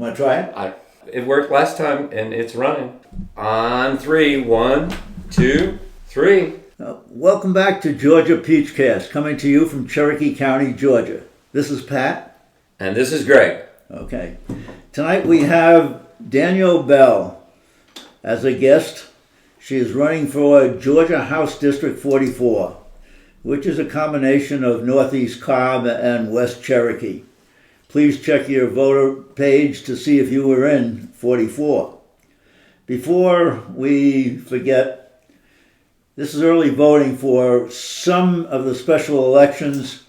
Want to try it? It worked last time, and it's running. On 3, 1, 2, 3. Welcome back to Georgia Peachcast, coming to you from Cherokee County, Georgia. This is Pat. And this is Gregg. Okay. Tonight we have Danielle Bell as a guest. She is running for Georgia House District 44, which is a combination of Northeast Cobb and West Cherokee. Please check your voter page to see if you were in 44. Before we forget, this is early voting for some of the special elections.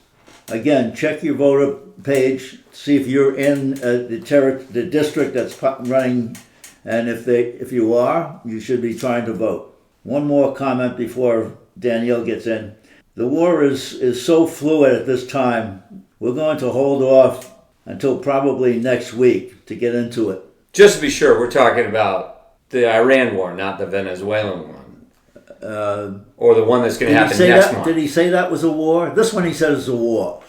Again, check your voter page, see if you're in the district that's running, and if you are, you should be trying to vote. One more comment before Danielle gets in. The war is so fluid at this time, we're going to hold off until probably next week to get into it. Just to be sure, we're talking about the Iran war, not the Venezuelan one. Or the one that's going to happen next month. Did he say that was a war? This one he says is a war.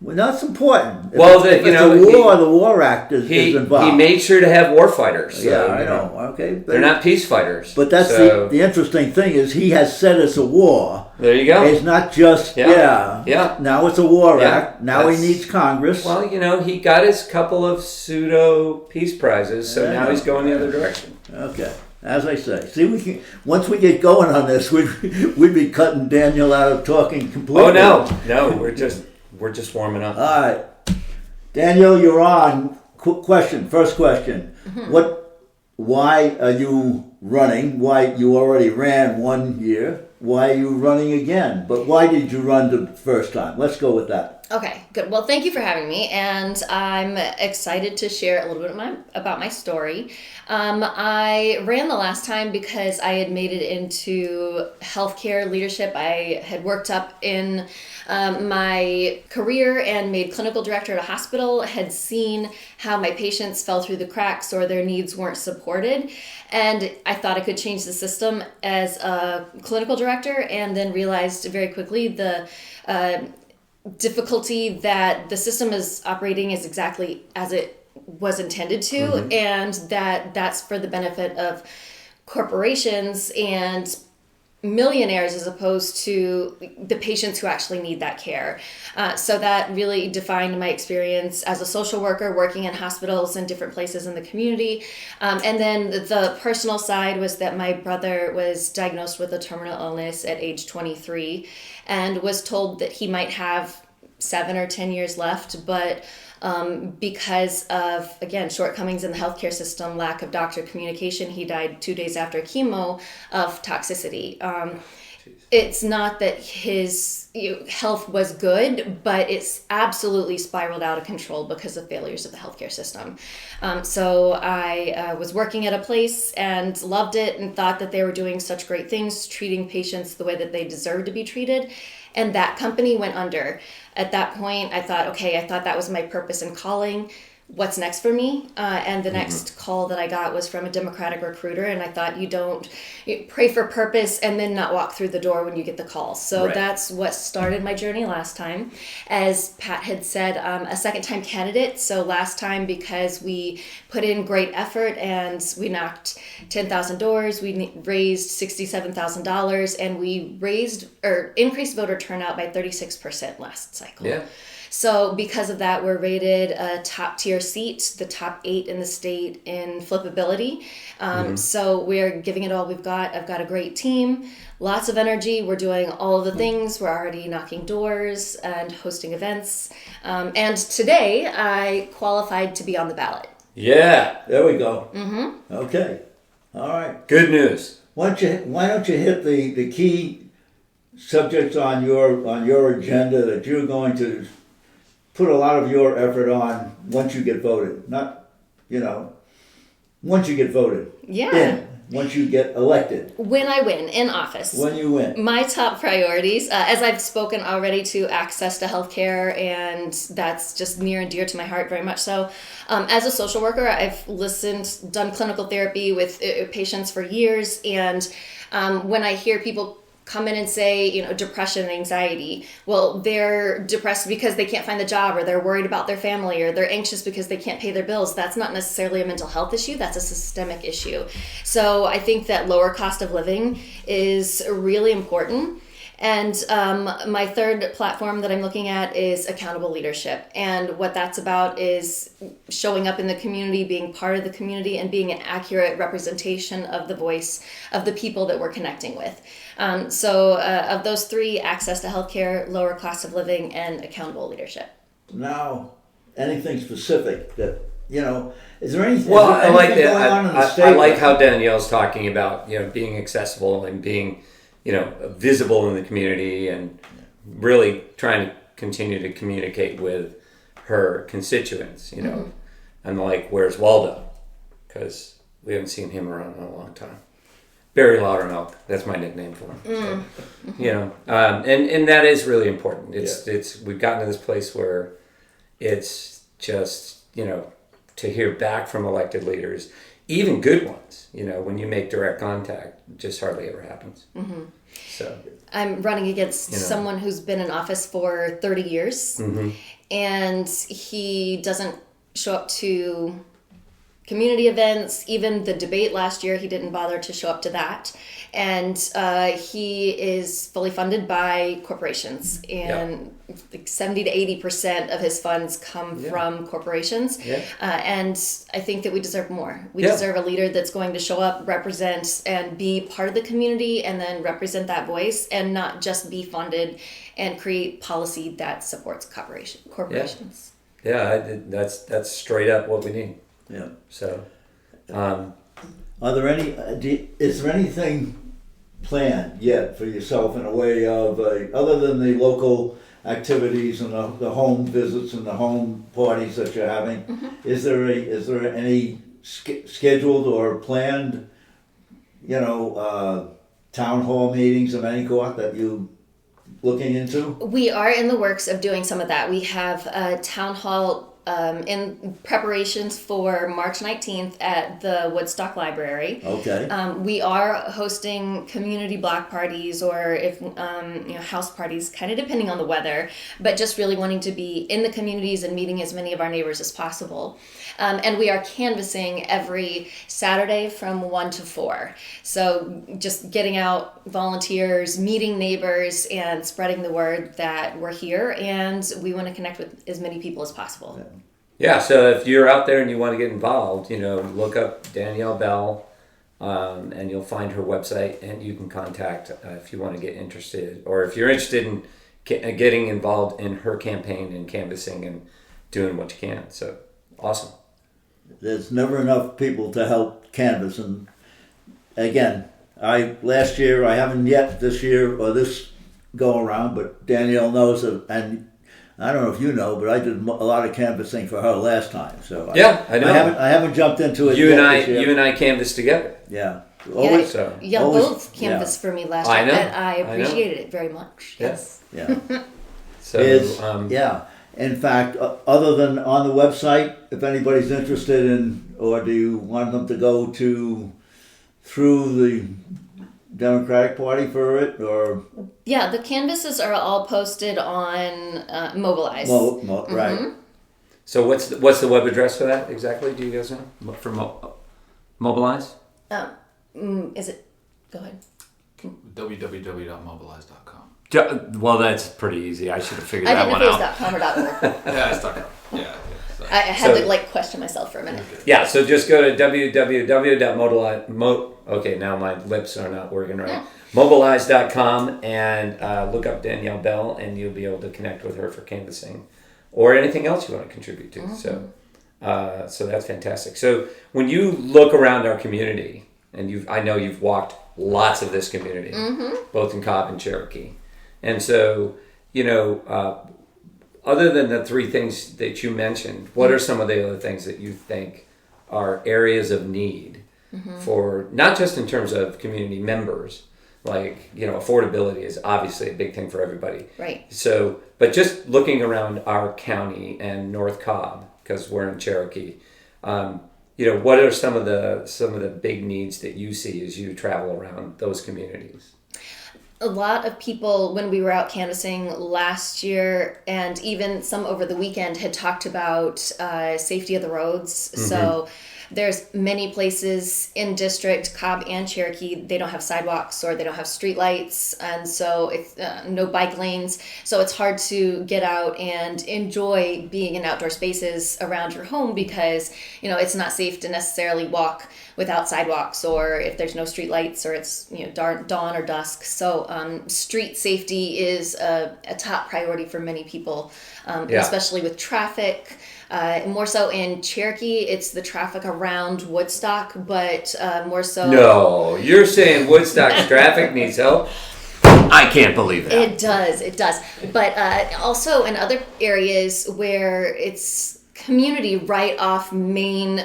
Well, that's important. Well, if it's a war, the War Act is involved. He made sure to have war fighters. So, yeah, I know. Okay, they're not peace fighters. But that's the interesting thing is he has said it's a war. There you go. It's not just Yeah. Now it's a war act. Now he needs Congress. Well, he got his couple of pseudo peace prizes, so now he's going the other direction. Okay. As I say, once we get going on this, we'd be cutting Daniel out of talking completely. Oh no, we're just warming up. All right, Daniel, you're on. First question. Mm-hmm. Why are you running? Why you already ran 1 year? Why are you running again? But why did you run the first time? Let's go with that. Okay, good. Well, thank you for having me, and I'm excited to share a little bit about my story. I ran the last time because I had made it into healthcare leadership. I had worked up in my career and made clinical director at a hospital, had seen how my patients fell through the cracks or their needs weren't supported, and I thought I could change the system as a clinical director, and then realized very quickly the difficulty that the system is operating is exactly as it was intended to, and that's for the benefit of corporations and millionaires as opposed to the patients who actually need that care. So that really defined my experience as a social worker working in hospitals and different places in the community. And then the personal side was that my brother was diagnosed with a terminal illness at age 23 and was told that he might have 7 or 10 years left, but because of, again, shortcomings in the healthcare system, lack of doctor communication, he died 2 days after chemo of toxicity. It's not that his health was good, but it's absolutely spiraled out of control because of failures of the healthcare system. So I was working at a place and loved it and thought that they were doing such great things, treating patients the way that they deserve to be treated. And that company went under. At that point, I thought that was my purpose and calling. What's next for me? And the next call that I got was from a Democratic recruiter, and I thought you pray for purpose and then not walk through the door when you get the call. So that's what started my journey last time. As Pat had said, a second-time candidate. So last time, because we put in great effort and we knocked 10,000 doors, we raised $67,000, and we increased voter turnout by 36% last cycle. Yeah. So because of that, we're rated a top tier seat, the top 8 in the state in flippability. So we're giving it all we've got. I've got a great team, lots of energy. We're doing all of the things. We're already knocking doors and hosting events. And today I qualified to be on the ballot. Yeah. There we go. Okay. All right. Good news. Why don't you hit the key subjects on your agenda that you're going to put a lot of your effort on once you get voted. Once you get voted. Yeah. Once you get elected. When I win in office. When you win. My top priorities, as I've spoken already, to access to healthcare, and that's just near and dear to my heart, very much so. As a social worker, I've done clinical therapy with patients for years, and when I hear people come in and say, depression, anxiety. Well, they're depressed because they can't find the job, or they're worried about their family, or they're anxious because they can't pay their bills. That's not necessarily a mental health issue. That's a systemic issue. So I think that lower cost of living is really important. And my third platform that I'm looking at is accountable leadership. And what that's about is showing up in the community, being part of the community, and being an accurate representation of the voice of the people that we're connecting with. So of those three, access to healthcare, lower cost of living, and accountable leadership. Now, anything specific that, is there anything, Well, I like going that. on in the state? I like how Danielle's talking about, being accessible and being, visible in the community, and really trying to continue to communicate with her constituents, and like, where's Waldo? Because we haven't seen him around in a long time. Barry Loudermilk, that's my nickname for him. So, and that is really important. It's we've gotten to this place where it's just, to hear back from elected leaders, even good ones, when you make direct contact, it just hardly ever happens. Mm-hmm. So I'm running against someone who's been in office for 30 years, and he doesn't show up to community events. Even the debate last year, he didn't bother to show up to that. And he is fully funded by corporations, and like 70 to 80% of his funds come from corporations. And I think that we deserve more. We deserve a leader that's going to show up, represent, and be part of the community, and then represent that voice, and not just be funded and create policy that supports corporations. That's straight up what we need. Yeah. So, are there is there anything planned yet for yourself in a way of, other than the local activities and the home visits and the home parties that you're having, is there any scheduled or planned, town hall meetings of any sort that you looking into? We are in the works of doing some of that. We have a town hall in preparations for March 19th at the Woodstock Library. Okay. We are hosting community block parties, or if house parties, kind of depending on the weather, but just really wanting to be in the communities and meeting as many of our neighbors as possible. And we are canvassing every Saturday from 1 to 4. So just getting out volunteers, meeting neighbors, and spreading the word that we're here and we want to connect with as many people as possible. Yeah, so if you're out there and you want to get involved, look up Danielle Bell, and you'll find her website, and you can contact if you want to get interested, or if you're interested in getting involved in her campaign and canvassing and doing what you can. So, awesome. There's never enough people to help canvass. And again, last year, I haven't yet this year or this go around, but Danielle knows, and I don't know if you know, but I did a lot of canvassing for her last time. So I know. I haven't jumped into it. You and I canvassed together. Yeah. Always, both canvassed for me last time, and I appreciated it very much. Yes. Yeah. So In fact, other than on the website, if anybody's interested in, or do you want them to go through the Democratic Party for it, or? Yeah, the canvases are all posted on Mobilize. Right. So what's the web address for that exactly? Do you guys know? For Mobilize? Is it? Go ahead. www.mobilize.com. Well, that's pretty easy. I should have figured that one out. I didn't know if it was .com or .org. Yeah, it's .com. Yeah. So. I had to question myself for a minute. Yeah, so just go to www.mobilize. Okay, now my lips are not working right. Mobilize.com and look up Danielle Bell, and you'll be able to connect with her for canvassing or anything else you want to contribute to. Mm-hmm. So that's fantastic. So when you look around our community, and I know you've walked lots of this community, both in Cobb and Cherokee. And so, other than the three things that you mentioned, what are some of the other things that you think are areas of need for, not just in terms of community members, like, affordability is obviously a big thing for everybody. Right. So, but just looking around our county and North Cobb, because we're in Cherokee, what are some of the big needs that you see as you travel around those communities? a lot of people, when we were out canvassing last year and even some over the weekend, had talked about safety of the roads. So there's many places in district, Cobb and Cherokee, they don't have sidewalks or they don't have street lights, and so it's no bike lanes. So it's hard to get out and enjoy being in outdoor spaces around your home because, it's not safe to necessarily walk without sidewalks or if there's no street lights or it's dawn or dusk. So street safety is a top priority for many people, especially with traffic. More so in Cherokee, it's the traffic around Woodstock, but more so... No, you're saying Woodstock's traffic needs help? I can't believe that. It does. But also in other areas where it's community right off main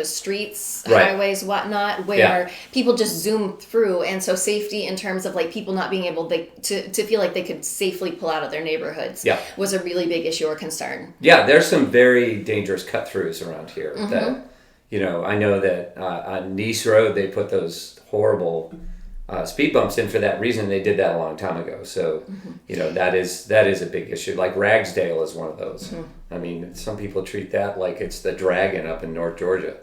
streets, right. highways, whatnot, where people just zoom through, and so safety in terms of like people not being able to feel like they could safely pull out of their neighborhoods was a really big issue or concern. There's some very dangerous cut throughs around here that I know that on Nice Road they put those horrible speed bumps in for that reason. They did that a long time ago, so that is a big issue. Like Ragsdale is one of those. I mean, some people treat that like it's the Dragon up in North Georgia,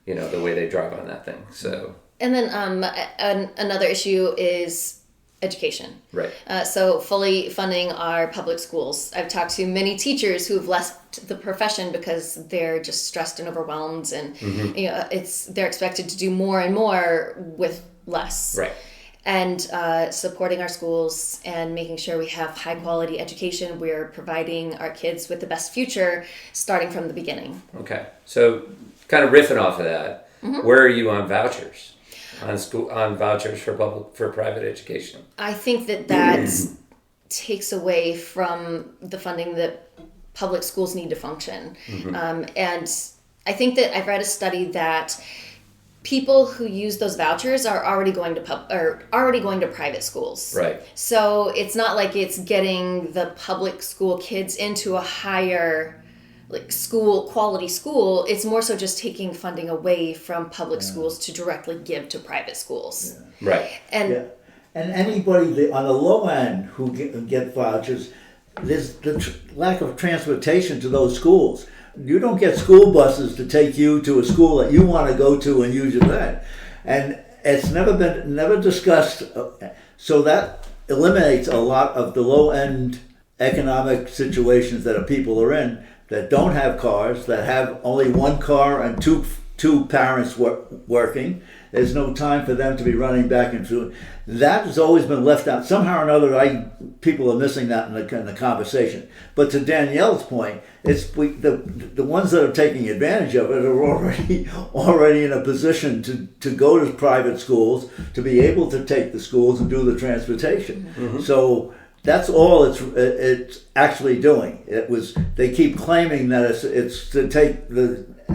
the way they drive on that thing. So, and then another issue is education. Right. So fully funding our public schools. I've talked to many teachers who have left the profession because they're just stressed and overwhelmed, and they're expected to do more and more with less. Right. And supporting our schools and making sure we have high quality education. We're providing our kids with the best future starting from the beginning. Okay. So kind of riffing off of that, where are you on vouchers? On vouchers for private education? I think that takes away from the funding that public schools need to function. And I think that I've read a study that people who use those vouchers are already going to private schools. Right. So it's not like it's getting the public school kids into a higher quality school. It's more so just taking funding away from public schools to directly give to private schools. Yeah. Right. And anybody on the low end who get vouchers, there's the lack of transportation to those schools. You don't get school buses to take you to a school that you want to go to and use your van. And it's never discussed. So that eliminates a lot of the low end economic situations that people are in that don't have cars, that have only one car and two parents working. There's no time for them to be running back and forth. That has always been left out. Somehow or another, people are missing that in the conversation. But to Danielle's point, it's the ones that are taking advantage of it are already in a position to go to private schools, to be able to take the schools and do the transportation. So that's all it's actually doing. They keep claiming that it's to take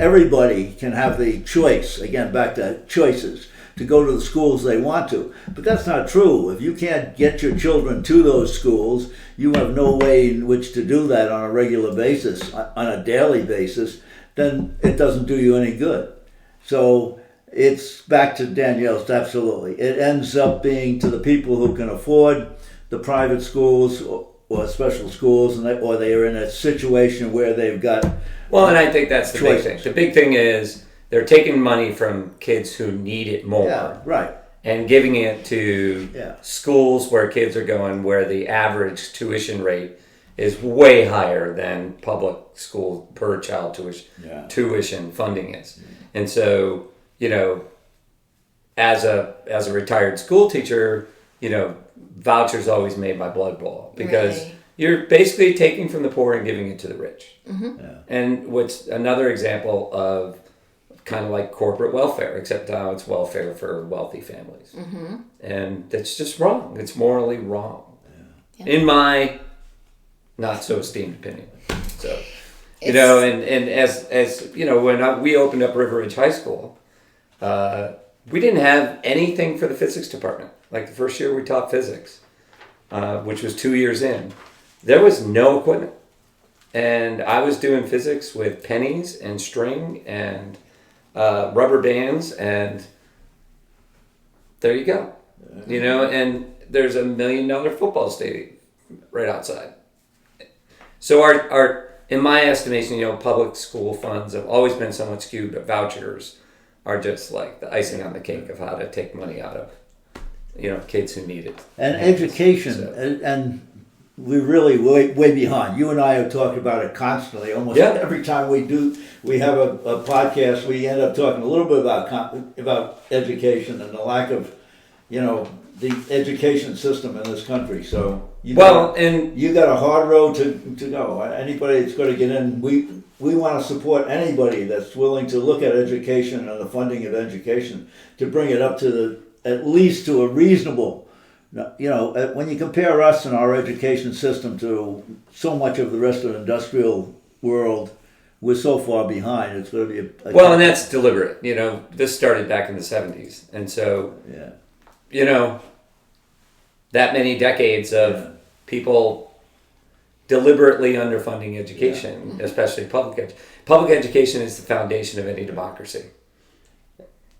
everybody can have the choice, again, back to choices, to go to the schools they want to. But that's not true. If you can't get your children to those schools, you have no way in which to do that on a regular basis, on a daily basis, then it doesn't do you any good. So it's back to Danielle's, absolutely. It ends up being to the people who can afford the private schools or special schools, or they are in a situation where they've got... Well, and I think that's the big thing. The big thing is they're taking money from kids who need it more. Yeah, right. And giving it to schools where kids are going, where the average tuition rate is way higher than public school per child tuition funding is. And so, as a retired school teacher, vouchers always made my blood boil because you're basically taking from the poor and giving it to the rich. And what's another example of kind of like corporate welfare, except now it's welfare for wealthy families. And that's just wrong. It's morally wrong. In my not so esteemed opinion. So, and as when we opened up River Ridge High School, we didn't have anything for the physics department. Like the first year we taught physics, which was 2 years in, there was no equipment. And I was doing physics with pennies and string and rubber bands, and there you go. And there's $1 million football stadium right outside. So our in my estimation, public school funds have always been somewhat skewed, but vouchers are just like the icing on the cake of how to take money out of, kids who need it. And education, So- and we're really way behind. You and I have talked about it constantly. Almost every time we have a podcast, we end up talking a little bit about education and the lack of, the education system in this country. So you got a hard road to go. Anybody that's going to get in, we want to support anybody that's willing to look at education and the funding of education to bring it up to at least to a reasonable. When you compare us and our education system to so much of the rest of the industrial world, we're so far behind. It's going to be and that's deliberate. This started back in the 70s, and so that many decades of people deliberately underfunding education, especially public education, is the foundation of any democracy.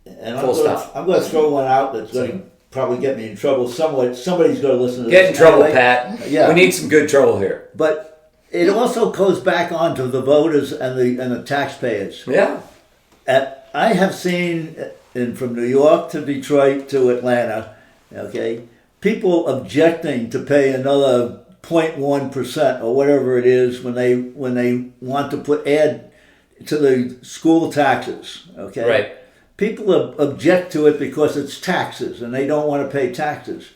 And Full stop. I'm going to throw one out that's going to probably get me in trouble. Somebody's going to listen to Get this. in trouble, anyway. Pat. Yeah. We need some good trouble here. But it also goes back onto the voters and the taxpayers. Yeah. I have seen, from New York to Detroit to Atlanta, people objecting to pay another 0.1% or whatever it is when they want to add to the school taxes. Okay. Right. People object to it because it's taxes and they don't want to pay taxes.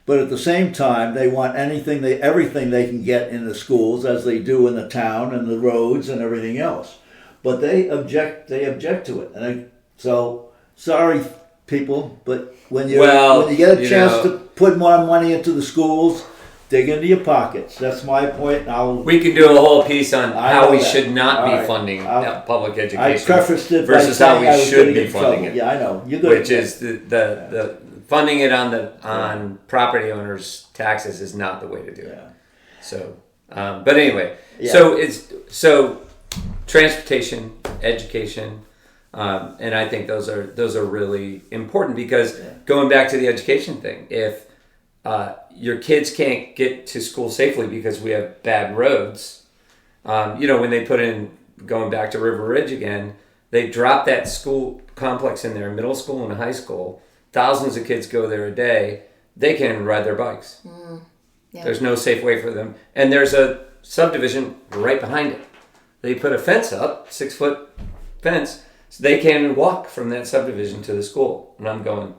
But at the same time, they want everything they can get in the schools, as they do in the town and the roads and everything else. But they object to it. So sorry, people, but when you get a chance to put more money into the schools, dig into your pockets. That's my point. We can do a whole piece on how we should not All be right. funding public education I prefaced it by versus how saying I we was should gonna be get in funding trouble. it. Yeah, I know. You're good. Which is the funding it on property owners' taxes is not the way to do it. Yeah. So, but anyway, Yeah. so transportation, education, and I think those are really important because going back to the education thing, if your kids can't get to school safely because we have bad roads, when they put in, going back to River Ridge again, they drop that school complex in there, middle school and high school. Thousands of kids go there a day. They can't even ride their bikes. There's no safe way for them. And there's a subdivision right behind it. They put a fence up, 6-foot fence, so they can't even walk from that subdivision to the school. And I'm going,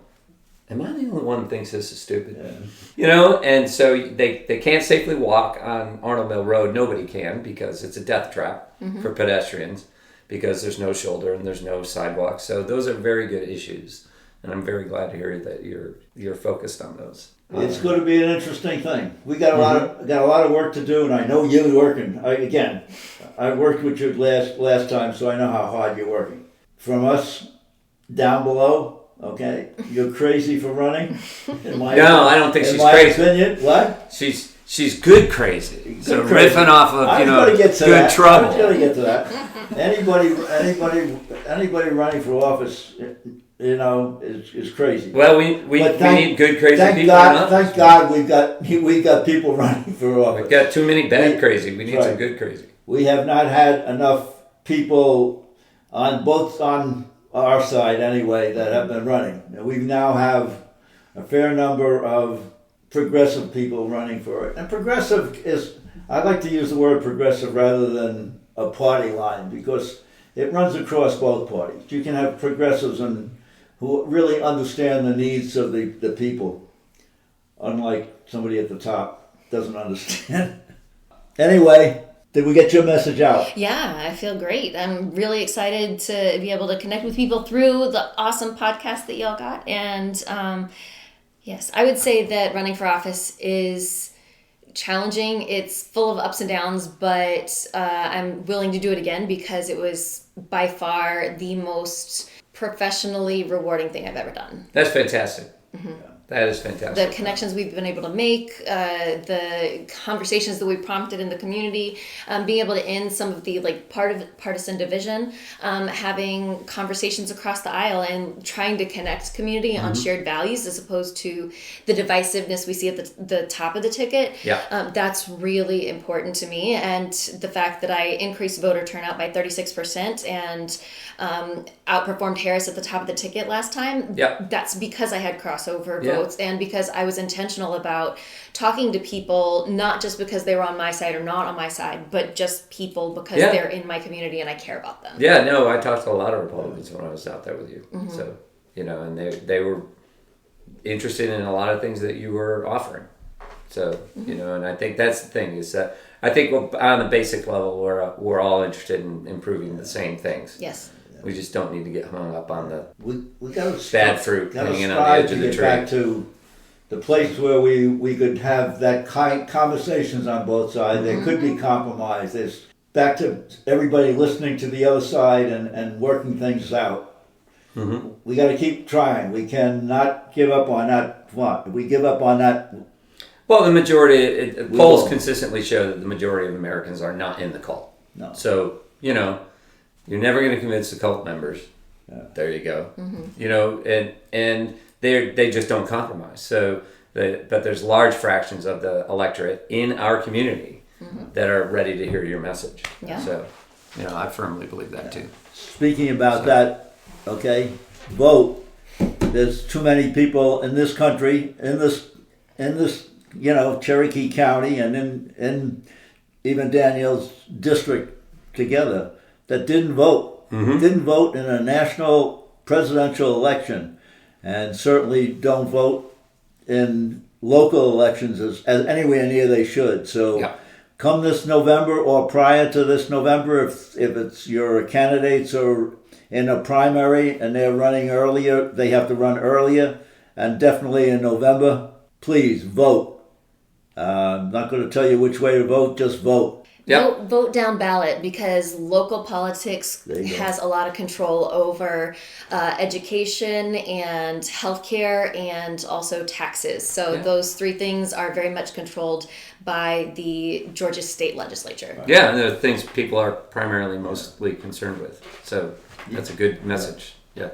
am I the only one who thinks this is stupid? Yeah. And so they can't safely walk on Arnold Mill Road. Nobody can because it's a death trap for pedestrians because there's no shoulder and there's no sidewalk. So those are very good issues. And I'm very glad to hear that you're focused on those. It's going to be an interesting thing. We got a lot of work to do, and I know you're working. I worked with you last time, so I know how hard you're working. From us down below, okay, you're crazy for running. I don't think she's crazy. Opinion, what? She's good crazy. So crazy. riffing off of good trouble. I was going to get to that. Anybody running for office, is crazy. Well, we need good crazy people. Thank God we got people running for office. We've got too many bad crazy. We need some good crazy. We have not had enough people on our side anyway that have been running. We now have a fair number of progressive people running for it. And progressive I like to use the word progressive rather than a party line because it runs across both parties. You can have progressives who really understand the needs of the people, unlike somebody at the top doesn't understand. Anyway, did we get your message out? Yeah, I feel great. I'm really excited to be able to connect with people through the awesome podcast that y'all got. And yes, I would say that running for office is challenging. It's full of ups and downs, but I'm willing to do it again because it was by far the most professionally rewarding thing I've ever done. That's fantastic. Mm-hmm. That is fantastic. The connections we've been able to make, the conversations that we prompted in the community, being able to end some of the partisan division, having conversations across the aisle and trying to connect community on shared values as opposed to the divisiveness we see at the top of the ticket. Yeah. That's really important to me. And the fact that I increased voter turnout by 36% and outperformed Harris at the top of the ticket last time, that's because I had crossover votes and because I was intentional about talking to people, not just because they were on my side or not on my side, but just people because they're in my community and I care about them. Yeah, no, I talked to a lot of Republicans when I was out there with you. So, and they were interested in a lot of things that you were offering. So, and I think that's the thing is that I think on the basic level, we're all interested in improving the same things. Yes. We just don't need to get hung up on the we got bad fruit hanging on the edge of the tree. Back to the place where we could have that kind conversations on both sides. There could be compromise. There's back to everybody listening to the other side and working things out. We got to keep trying. We cannot give up on that. What? If we give up on that. Well, the majority, polls consistently show that the majority of Americans are not in the cult. No. So, you're never going to convince the cult members. Yeah. There you go. And they just don't compromise. So, but there's large fractions of the electorate in our community that are ready to hear your message. Yeah. So, I firmly believe that too. Speaking about that, okay, vote. There's too many people in this country, in this Cherokee County and in even Danielle's district together that didn't vote. Didn't vote in a national presidential election and certainly don't vote in local elections as anywhere near they should. So come this November or prior to this November, if it's your candidates or in a primary and they're running earlier, they have to run earlier, and definitely in November, please vote. I'm not going to tell you which way to vote, just vote. Yep. Vote down ballot because local politics has a lot of control over education and healthcare and also taxes. So those three things are very much controlled by the Georgia state legislature. Right. Yeah, and they're things people are primarily mostly concerned with. So that's a good message. Yeah.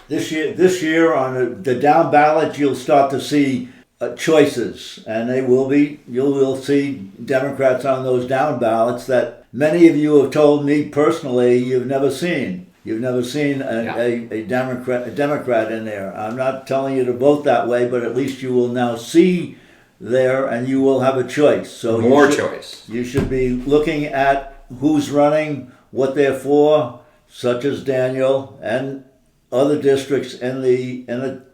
This year on the down ballot, you'll start to see choices, and you will see Democrats on those down ballots that many of you have told me personally you've never seen. You've never seen a Democrat in there. I'm not telling you to vote that way, but at least you will now see there, and you will have a choice. So choice. You should be looking at who's running, what they're for, such as Danielle and other districts in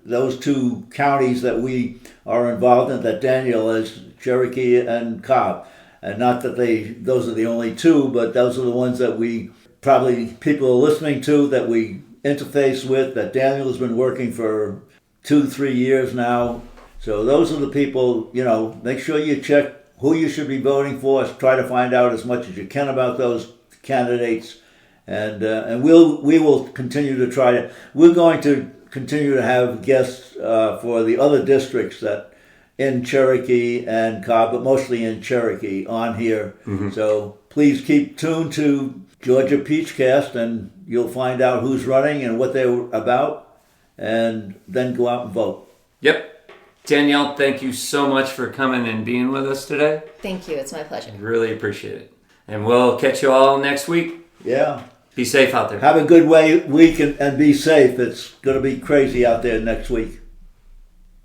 those two counties that we are involved in, that Danielle is, Cherokee and Cobb. And not that those are the only two, but those are the ones that we probably people are listening to, that we interface with, that Danielle has been working for 2-3 years now. So those are the people, make sure you check who you should be voting for. Try to find out as much as you can about those candidates. And we will continue to try to. We're going to continue to have guests for the other districts that in Cherokee and Cobb, but mostly in Cherokee on here. So please keep tuned to Georgia Peachcast, and you'll find out who's running and what they're about, and then go out and vote. Yep. Danielle, thank you so much for coming and being with us today. Thank you. It's my pleasure. I really appreciate it. And we'll catch you all next week. Yeah. Be safe out there. Have a good week and be safe. It's going to be crazy out there next week.